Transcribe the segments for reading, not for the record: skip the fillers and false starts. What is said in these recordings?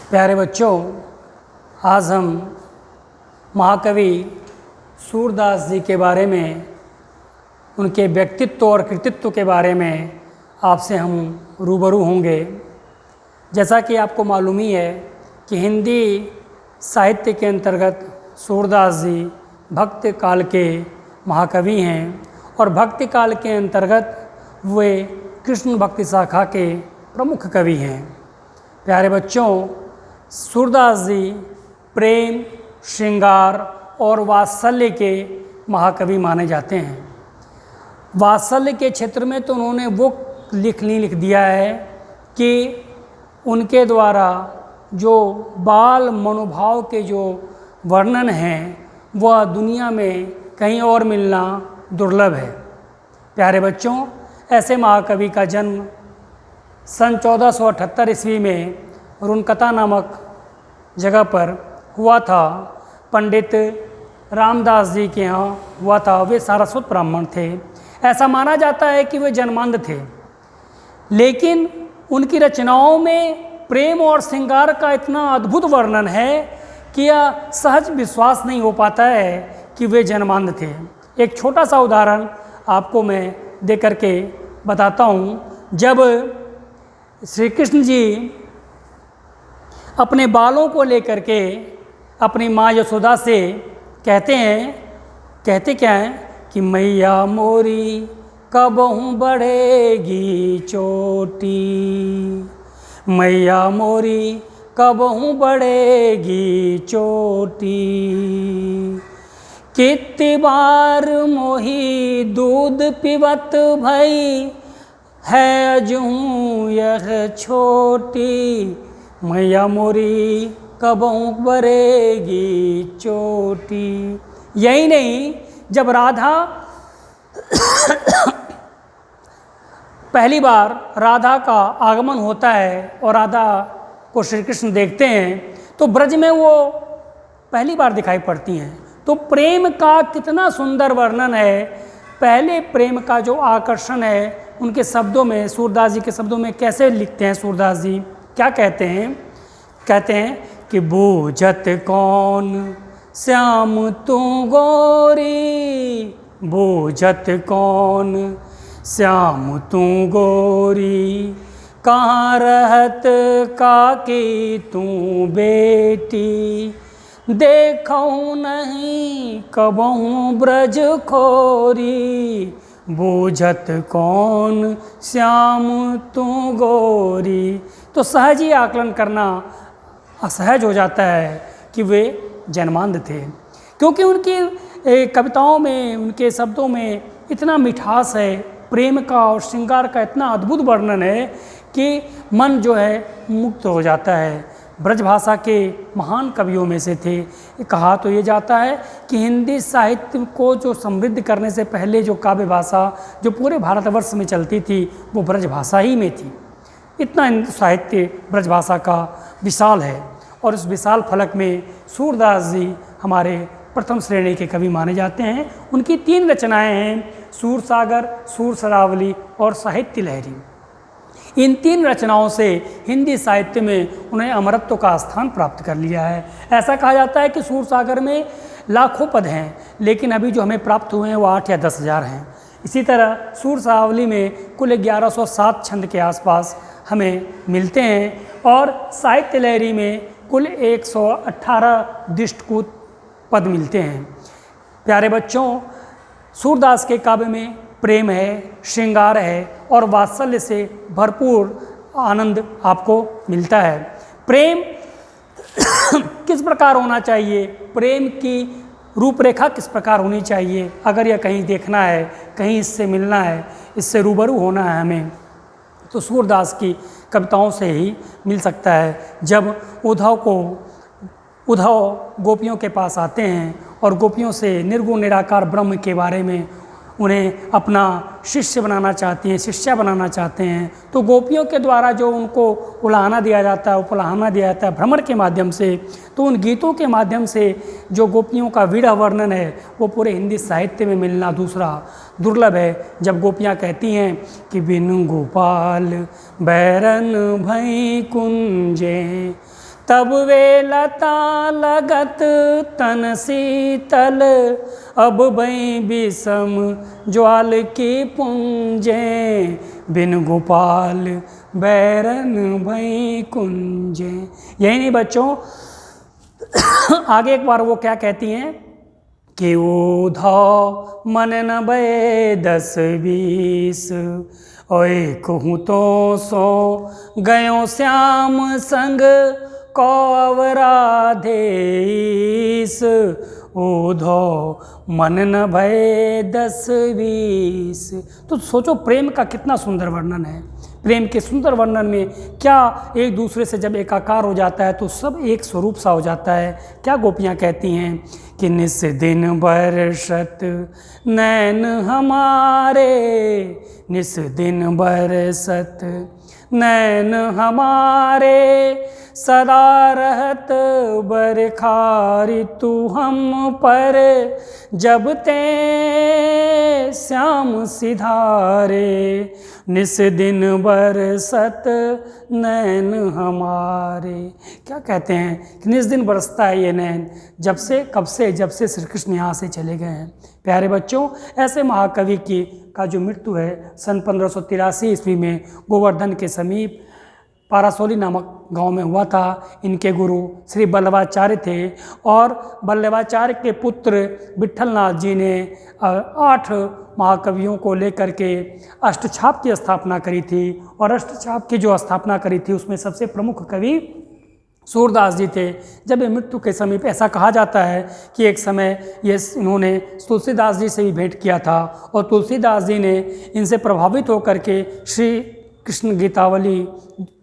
प्यारे बच्चों, आज हम महाकवि सूरदास जी के बारे में, उनके व्यक्तित्व और कृतित्व के बारे में आपसे हम रूबरू होंगे। जैसा कि आपको मालूम ही है कि हिंदी साहित्य के अंतर्गत सूरदास जी भक्ति काल के महाकवि हैं और भक्ति काल के अंतर्गत वे कृष्ण भक्ति शाखा के प्रमुख कवि हैं। प्यारे बच्चों, सूरदास जी प्रेम, श्रृंगार और वात्सल्य के महाकवि माने जाते हैं। वात्सल्य के क्षेत्र में तो उन्होंने वो लिख दिया है कि उनके द्वारा जो बाल मनोभाव के जो वर्णन हैं वह दुनिया में कहीं और मिलना दुर्लभ है। प्यारे बच्चों, ऐसे महाकवि का जन्म सन 1478 ईस्वी में रुनकता नामक जगह पर हुआ था। पंडित रामदास जी के यहाँ हुआ था। वे सारस्वत ब्राह्मण थे। ऐसा माना जाता है कि वे जन्मांध थे, लेकिन उनकी रचनाओं में प्रेम और श्रृंगार का इतना अद्भुत वर्णन है कि यह सहज विश्वास नहीं हो पाता है कि वे जन्मांध थे। एक छोटा सा उदाहरण आपको मैं दे करके बताता हूँ। जब श्री कृष्ण जी अपने बालों को लेकर के अपनी माँ यशोदा से कहते क्या हैं कि मैया मोरी कबहू बढ़ेगी चोटी, मैया मोरी कबहू बढ़ेगी चोटी, कितनी बार मोही दूध पिबत भई है अजूं यह छोटी, मैया मोरी कबहू बढ़ेगी चोटी। यही नहीं, जब राधा पहली बार राधा का आगमन होता है और राधा को श्री कृष्ण देखते हैं तो ब्रज में वो पहली बार दिखाई पड़ती हैं। तो प्रेम का कितना सुंदर वर्णन है। पहले प्रेम का जो आकर्षण है उनके शब्दों में, सूरदास जी के शब्दों में कैसे लिखते हैं सूरदास जी, क्या कहते हैं कि बूझत कौन श्याम तू गोरी, बूझत कौन श्याम तू गोरी, कहाँ रहत काकी तू बेटी, देखूँ नहीं कबहू ब्रज खोरी, बूझत कौन श्याम तू गोरी। तो सहज ही आकलन करना असहज हो जाता है कि वे जन्मांध थे, क्योंकि उनकी कविताओं में, उनके शब्दों में इतना मिठास है, प्रेम का और श्रृंगार का इतना अद्भुत वर्णन है कि मन जो है मुक्त हो जाता है। ब्रज भाषा के महान कवियों में से थे। कहा तो ये जाता है कि हिंदी साहित्य को जो समृद्ध करने से पहले जो काव्य भाषा जो पूरे भारतवर्ष में चलती थी वो ब्रज भाषा ही में थी। इतना साहित्य ब्रज भाषा का विशाल है और इस विशाल फलक में सूरदास जी हमारे प्रथम श्रेणी के कवि माने जाते हैं। उनकी 3 रचनाएं हैं, सूरसागर, सूर सरावली और साहित्य लहरी। इन 3 रचनाओं से हिंदी साहित्य में उन्हें अमरत्व का स्थान प्राप्त कर लिया है। ऐसा कहा जाता है कि सूरसागर में लाखों पद हैं, लेकिन अभी जो हमें प्राप्त हुए हैं वो 8 या 10 हज़ार हैं। इसी तरह सूर सरावली में कुल 1107 छंद के आसपास हमें मिलते हैं और साहित्य लहरी में कुल 118 दृष्टकूट पद मिलते हैं। प्यारे बच्चों, सूरदास के काव्य में प्रेम है, श्रृंगार है और वात्सल्य से भरपूर आनंद आपको मिलता है। प्रेम किस प्रकार होना चाहिए, प्रेम की रूपरेखा किस प्रकार होनी चाहिए, अगर यह कहीं देखना है, कहीं इससे मिलना है, इससे रूबरू होना है हमें, तो सूरदास की कविताओं से ही मिल सकता है। जब उद्धव गोपियों के पास आते हैं और गोपियों से निर्गुण निराकार ब्रह्म के बारे में उन्हें अपना शिष्य बनाना चाहती हैं, शिष्या बनाना चाहते हैं, तो गोपियों के द्वारा जो उनको उलाहना दिया जाता है, उपलाहना दिया जाता है भ्रमर के माध्यम से, तो उन गीतों के माध्यम से जो गोपियों का विरह वर्णन है वो पूरे हिंदी साहित्य में मिलना दूसरा दुर्लभ है। जब गोपियाँ कहती हैं कि बिनु गोपाल बैरन भई कुंजे, तब वे लता लगत तन शीतल, अब भई विषम ज्वाल की पुंजें, बिन गोपाल बैरन भई कुंजें। यही नहीं बच्चों, आगे एक बार वो क्या कहती हैं कि उधो मन न भये 10-20, ओए कहूँ तो सो गयो श्याम संग कौवराधेस, उधो मन न भये 10-20। तो सोचो प्रेम का कितना सुंदर वर्णन है। प्रेम के सुंदर वर्णन में क्या एक दूसरे से जब एकाकार हो जाता है तो सब एक स्वरूप सा हो जाता है। क्या गोपियाँ कहती हैं कि निस दिन बरसत नैन हमारे, निस दिन बरसत नैन हमारे, सदा रहत बरखारी तू हम पर, जब ते श्याम सिधारे, निस दिन बरसत नैन हमारे। क्या कहते हैं कि निस दिन बरसता है ये नैन, जब से कब से, जब से श्री कृष्ण यहाँ से चले गए हैं। प्यारे बच्चों, ऐसे महाकवि का जो मृत्यु है सन 1583 ईस्वी में गोवर्धन के समीप पारासोली नामक गांव में हुआ था। इनके गुरु श्री बल्लभाचार्य थे और बल्लभाचार्य के पुत्र विट्ठलनाथ जी ने 8 महाकवियों को लेकर के अष्टछाप की स्थापना करी थी। और अष्टछाप की जो स्थापना करी थी उसमें सबसे प्रमुख कवि सूरदास जी थे। जब ये मृत्यु के समीप ऐसा कहा जाता है कि एक समय ये इन्होंने तुलसीदास जी से भी भेंट किया था और तुलसीदास जी ने इनसे प्रभावित होकर के श्री कृष्ण गीतावली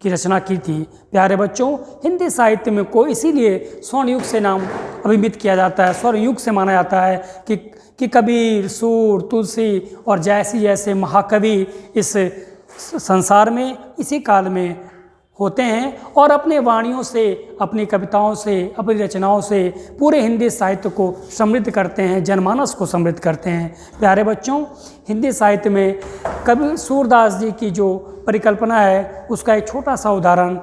की रचना की थी। प्यारे बच्चों, हिंदी साहित्य में को इसीलिए स्वर्ण युग से नाम अभिमित किया जाता है, स्वर्ण युग से माना जाता है कि कबीर, सूर, तुलसी और जैसे महाकवि इस संसार में इसी काल में होते हैं और अपने वाणियों से, अपनी कविताओं से, अपनी रचनाओं से पूरे हिंदी साहित्य को समृद्ध करते हैं, जनमानस को समृद्ध करते हैं। प्यारे बच्चों, हिंदी साहित्य में कवि सूरदास जी की जो परिकल्पना है उसका एक छोटा सा उदाहरण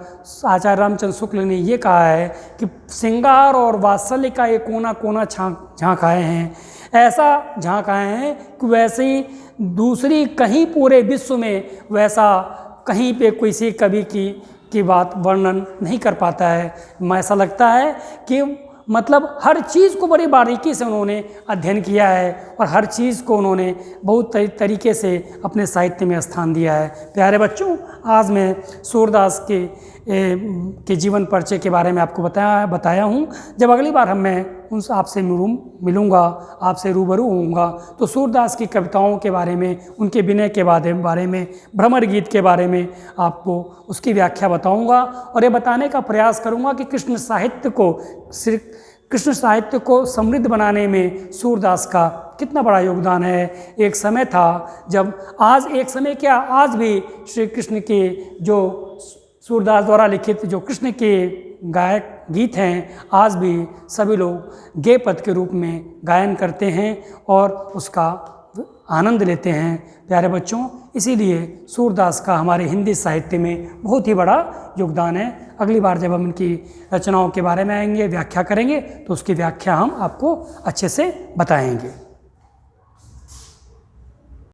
आचार्य रामचंद्र शुक्ल ने ये कहा है कि श्रृंगार और वात्सल्य का एक कोना कोना झांक आए हैं। ऐसा झांक आए हैं कि वैसे ही दूसरी कहीं पूरे विश्व में वैसा कहीं पे किसी कवि की बात वर्णन नहीं कर पाता है। मैं ऐसा लगता है कि मतलब हर चीज़ को बड़ी बारीकी से उन्होंने अध्ययन किया है और हर चीज़ को उन्होंने बहुत तरीके से अपने साहित्य में स्थान दिया है। प्यारे बच्चों, आज मैं सूरदास के जीवन परिचय के बारे में आपको बताया हूँ। जब अगली बार मैं उनसे आपसे मिलूँगा, आपसे रूबरू होऊंगा तो सूरदास की कविताओं के बारे में, उनके विनय के बारे में, भ्रमर गीत के बारे में आपको उसकी व्याख्या बताऊंगा और ये बताने का प्रयास करूंगा कि कृष्ण साहित्य को समृद्ध बनाने में सूरदास का कितना बड़ा योगदान है। एक समय था जब आज भी श्री कृष्ण के जो सूरदास द्वारा लिखित जो कृष्ण के गायक गीत हैं, आज भी सभी लोग गेय पद के रूप में गायन करते हैं और उसका आनंद लेते हैं। प्यारे बच्चों, इसीलिए सूरदास का हमारे हिंदी साहित्य में बहुत ही बड़ा योगदान है। अगली बार जब हम इनकी रचनाओं के बारे में आएंगे, व्याख्या करेंगे, तो उसकी व्याख्या हम आपको अच्छे से बताएंगे।